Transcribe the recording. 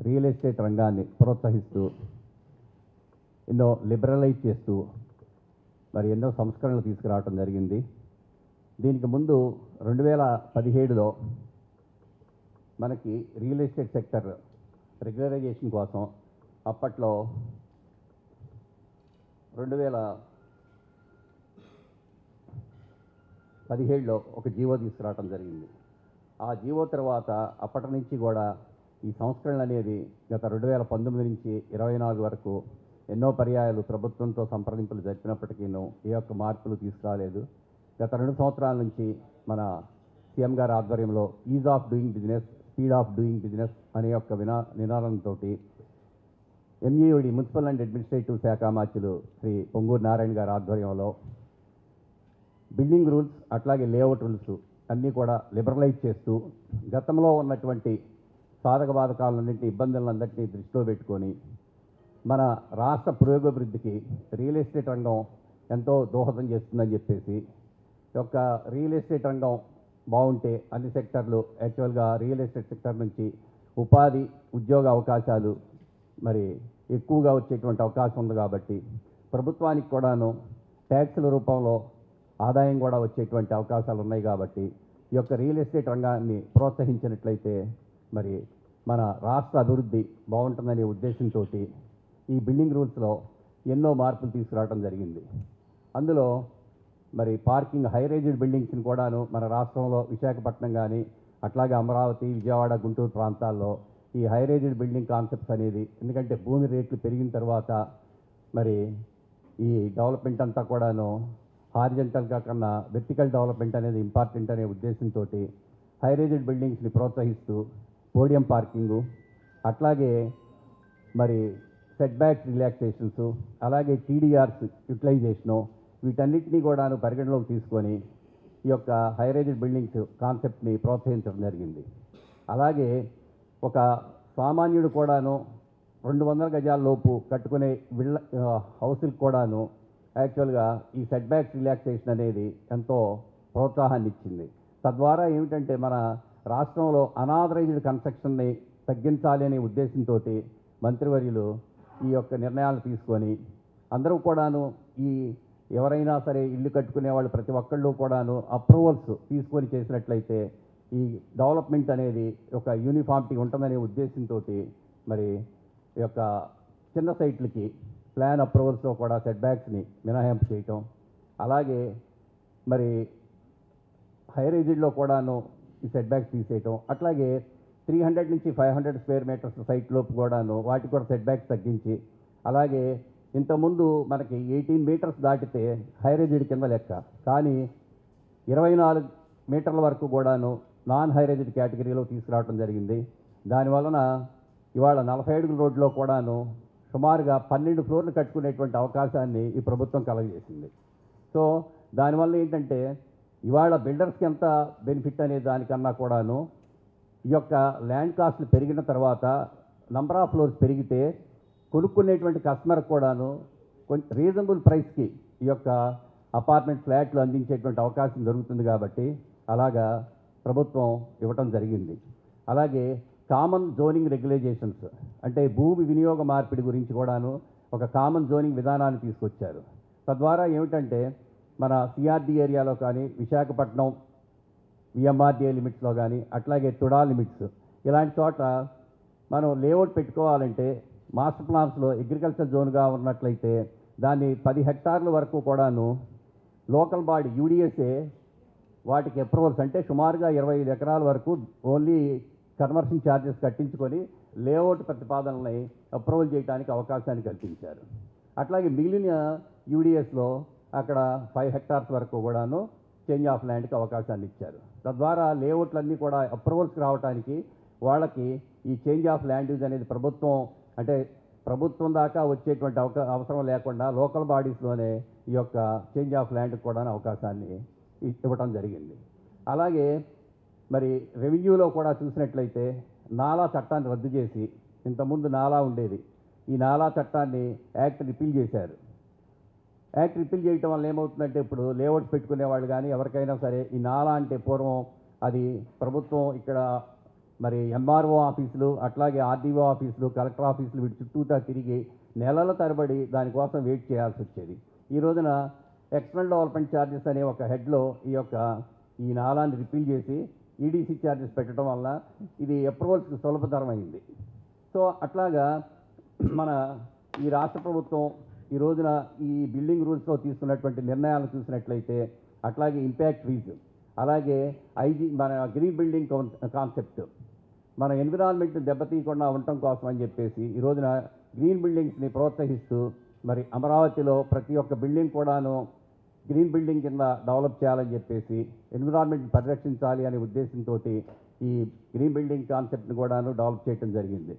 Real estate రంగాన్ని ప్రోత్సహిస్తూ ఎన్నో లిబరలైజ్ చేస్తూ మరి ఎన్నో సంస్కరణలు తీసుకురావడం జరిగింది. దీనికి ముందు 2017లో మనకి రియల్ ఎస్టేట్ సెక్టర్ రెగ్యులరైజేషన్ కోసం అప్పట్లో 2017లో ఒక జీవో తీసుకురావడం జరిగింది. ఆ జీవో తర్వాత అప్పటి నుంచి కూడా ఈ సంస్కరణలు అనేది గత 2019 నుంచి 24 వరకు ఎన్నో పర్యాయాలు ప్రభుత్వంతో సంప్రదింపులు జరిపినప్పటికీనూ ఏ ఒక్క మార్పులు తీసుకురాలేదు. గత 2 సంవత్సరాల నుంచి మన సీఎం గారి ఆధ్వర్యంలో is of doing business, speed of doing business అనే యొక్క నినాదంతో ఎంఈఓడి మున్సిపల్ అండ్ అడ్మినిస్ట్రేటివ్ శాఖ మాత్యులు శ్రీ పొంగూరు నారాయణ గారి ఆధ్వర్యంలో బిల్డింగ్ రూల్స్ అట్లాగే లేఅవుట్ రూల్స్ అన్నీ కూడా లిబరలైజ్ చేస్తూ గతంలో ఉన్నటువంటి సాధక బాధకాలన్నింటి ఇబ్బందులందరినీ దృష్టిలో పెట్టుకొని మన రాష్ట్ర పురోగభివృద్ధికి రియల్ ఎస్టేట్ రంగం ఎంతో దోహదం చేస్తుందని చెప్పేసి యొక్క రియల్ ఎస్టేట్ రంగం బాగుంటే అన్ని సెక్టర్లు యాక్చువల్గా రియల్ ఎస్టేట్ సెక్టర్ నుంచి ఉపాధి ఉద్యోగ అవకాశాలు మరి ఎక్కువగా వచ్చేటువంటి అవకాశం ఉంది కాబట్టి ప్రభుత్వానికి కూడాను ట్యాక్సుల రూపంలో ఆదాయం కూడా వచ్చేటువంటి అవకాశాలు ఉన్నాయి కాబట్టి ఈ యొక్క రియల్ ఎస్టేట్ రంగాన్ని ప్రోత్సహించినట్లయితే మరి మన రాష్ట్ర అభివృద్ధి బాగుంటుందనే ఉద్దేశంతో ఈ బిల్డింగ్ రూల్స్లో ఎన్నో మార్పులు తీసుకురావడం జరిగింది. అందులో మరి పార్కింగ్ హైరేజ్డ్ బిల్డింగ్స్ని కూడాను మన రాష్ట్రంలో విశాఖపట్నం కానీ అట్లాగే అమరావతి, విజయవాడ, గుంటూరు ప్రాంతాల్లో ఈ హైరేజ్డ్ బిల్డింగ్ కాన్సెప్ట్స్ అనేది ఎందుకంటే భూమి రేట్లు పెరిగిన తర్వాత మరి ఈ డెవలప్మెంట్ అంతా కూడాను హారిజంటల్గా కన్నా వెర్టికల్ డెవలప్మెంట్ అనేది ఇంపార్టెంట్ అనే ఉద్దేశంతో హైరేజ్డ్ బిల్డింగ్స్ని ప్రోత్సహిస్తూ పోడియం పార్కింగు అట్లాగే మరి సెట్ బ్యాక్ రిలాక్సేషన్స్ అలాగే టీడీఆర్స్ యూటిలైజేషను వీటన్నిటినీ కూడాను పరిగణలోకి తీసుకొని ఈ యొక్క హైరేజ్డ్ బిల్డింగ్స్ కాన్సెప్ట్ని ప్రోత్సహించడం జరిగింది. అలాగే ఒక సామాన్యుడు కూడాను 200 గజాల లోపు కట్టుకునే హౌసులకు కూడాను యాక్చువల్గా ఈ సెట్ బ్యాక్ రిలాక్సేషన్ అనేది ఎంతో ప్రోత్సాహాన్ని ఇచ్చింది. తద్వారా ఏమిటంటే మన రాష్ట్రంలో అనాథరైజ్డ్ కన్స్ట్రక్షన్ని తగ్గించాలి అనే ఉద్దేశంతో మంత్రివర్యులు ఈ యొక్క నిర్ణయాలు తీసుకొని అందరూ కూడాను ఈ ఎవరైనా సరే ఇల్లు కట్టుకునే వాళ్ళు ప్రతి ఒక్కళ్ళు కూడాను అప్రూవల్స్ తీసుకొని చేసినట్లయితే ఈ డెవలప్మెంట్ అనేది ఒక యూనిఫామిటీ ఉంటుందనే ఉద్దేశంతో మరి ఈ యొక్క చిన్న సైట్లకి ప్లాన్ అప్రూవల్స్లో కూడా సెట్ బ్యాక్స్ని మినహాయింపు చేయటం, అలాగే మరి హైరేజ్డ్లో కూడాను ఈ సెట్ బ్యాక్స్ తీసేయటం, అట్లాగే 300 నుంచి 500 స్క్వేర్ మీటర్స్ సైట్లోపు కూడాను వాటికి కూడా సెట్ బ్యాక్స్ తగ్గించి, అలాగే ఇంతకుముందు మనకి 18 మీటర్స్ దాటితే హైరేజ్డ్ కింద లెక్క, కానీ 24 మీటర్ల వరకు కూడాను నాన్ హైరేజ్డ్ కేటగిరీలో తీసుకురావడం జరిగింది. దానివలన ఇవాళ 40 అడుగుల రోడ్లో కూడాను సుమారుగా 12 ఫ్లోర్లు కట్టుకునేటువంటి అవకాశాన్ని ఈ ప్రభుత్వం కలగజేసింది. సో దానివల్ల ఏంటంటే ఇవాళ బిల్డర్స్కి ఎంత బెనిఫిట్ అనే దానికన్నా కూడాను ఈ యొక్క ల్యాండ్ కాస్ట్లు పెరిగిన తర్వాత నంబర్ ఆఫ్ ఫ్లోర్స్ పెరిగితే కొనుక్కునేటువంటి కస్టమర్ కూడాను కొంచెం రీజనబుల్ ప్రైస్కి ఈ యొక్క అపార్ట్మెంట్ ఫ్లాట్లు అందించేటువంటి అవకాశం దొరుకుతుంది కాబట్టి అలాగా ప్రభుత్వం ఇవ్వటం జరిగింది. అలాగే కామన్ జోనింగ్ రెగ్యులేషన్స్ అంటే భూమి వినియోగ మార్పిడి గురించి కూడాను ఒక కామన్ జోనింగ్ విధానాన్ని తీసుకొచ్చారు. తద్వారా ఏమిటంటే మన సిఆర్డి ఏరియాలో కానీ విశాఖపట్నం విఎంఆర్డిఏ లిమిట్స్లో కానీ అట్లాగే తుడా లిమిట్స్ ఇలాంటి చోట మనం లేఅవుట్ పెట్టుకోవాలంటే మాస్టర్ ప్లాన్స్లో అగ్రికల్చర్ జోన్గా ఉన్నట్లయితే దాన్ని 10 హెక్టార్ల వరకు కూడాను లోకల్ బాడీ యూడిఎస్ఏ వాటికి అప్రూవల్స్ అంటే సుమారుగా 25 ఎకరాల వరకు ఓన్లీ కన్వర్షన్ ఛార్జెస్ కట్టించుకొని లేఅవుట్ ప్రతిపాదనల్ని అప్రూవల్ చేయడానికి అవకాశాన్ని కల్పించారు. అట్లాగే మిగిలిన యూడిఎస్లో అక్కడ 5 హెక్టార్స్ వరకు కూడాను చేంజ్ ఆఫ్ ల్యాండ్కి అవకాశాన్ని ఇచ్చారు. తద్వారా లేఅవుట్లన్నీ కూడా అప్రూవల్స్కి రావడానికి వాళ్ళకి ఈ చేంజ్ ఆఫ్ ల్యాండ్ యూజ్ అనేది ప్రభుత్వం దాకా వచ్చేటువంటి అవసరం లేకుండా లోకల్ బాడీస్లోనే ఈ యొక్క చేంజ్ ఆఫ్ ల్యాండ్కి కూడా అవకాశాన్ని ఇవ్వటం జరిగింది. అలాగే మరి రెవెన్యూలో కూడా చూసినట్లయితే నాలా చట్టాన్ని రద్దు చేసి ఇంతకుముందు నాలా ఉండేది, ఈ నాలా చట్టాన్ని యాక్ట్ రిపీల్ చేశారు. యాక్ట్ రిపీల్ చేయటం వల్ల ఏమవుతుందంటే ఇప్పుడు లేఅవుట్స్ పెట్టుకునే వాళ్ళు కానీ ఎవరికైనా సరే ఈ నాలా అంటే పూర్వం అది ప్రభుత్వం ఇక్కడ మరి ఎంఆర్ఓ ఆఫీసులు, అట్లాగే ఆర్డీఓ ఆఫీసులు, కలెక్టర్ ఆఫీసులు వీటి చుట్టూతా తిరిగి నెలల తరబడి దానికోసం వెయిట్ చేయాల్సి వచ్చేది. ఈ రోజున ఎక్స్టర్నల్ డెవలప్మెంట్ ఛార్జెస్ అనే ఒక హెడ్లో ఈ నాలాన్ని రిపీల్ చేసి ఈడీసీ ఛార్జెస్ పెట్టడం వల్ల ఇది అప్రూవల్స్కి సులభతరం అయింది. సో అట్లాగా మన ఈ రాష్ట్ర ప్రభుత్వం ఈ రోజున ఈ బిల్డింగ్ రూల్స్లో తీసుకున్నటువంటి నిర్ణయాలను చూసినట్లయితే, అట్లాగే ఇంపాక్ట్ ఫీజు, అలాగే మన గ్రీన్ బిల్డింగ్ కాన్సెప్ట్, మన ఎన్విరాన్మెంట్ని దెబ్బతీయకుండా ఉండటం కోసం అని చెప్పేసి ఈ రోజున గ్రీన్ బిల్డింగ్స్ని ప్రోత్సహిస్తూ మరి అమరావతిలో ప్రతి ఒక్క బిల్డింగ్ కూడాను గ్రీన్ బిల్డింగ్ కింద డెవలప్ చేయాలని చెప్పేసి, ఎన్విరాన్మెంట్ పరిరక్షించాలి అనే ఉద్దేశంతో ఈ గ్రీన్ బిల్డింగ్ కాన్సెప్ట్ని కూడాను డెవలప్ చేయడం జరిగింది.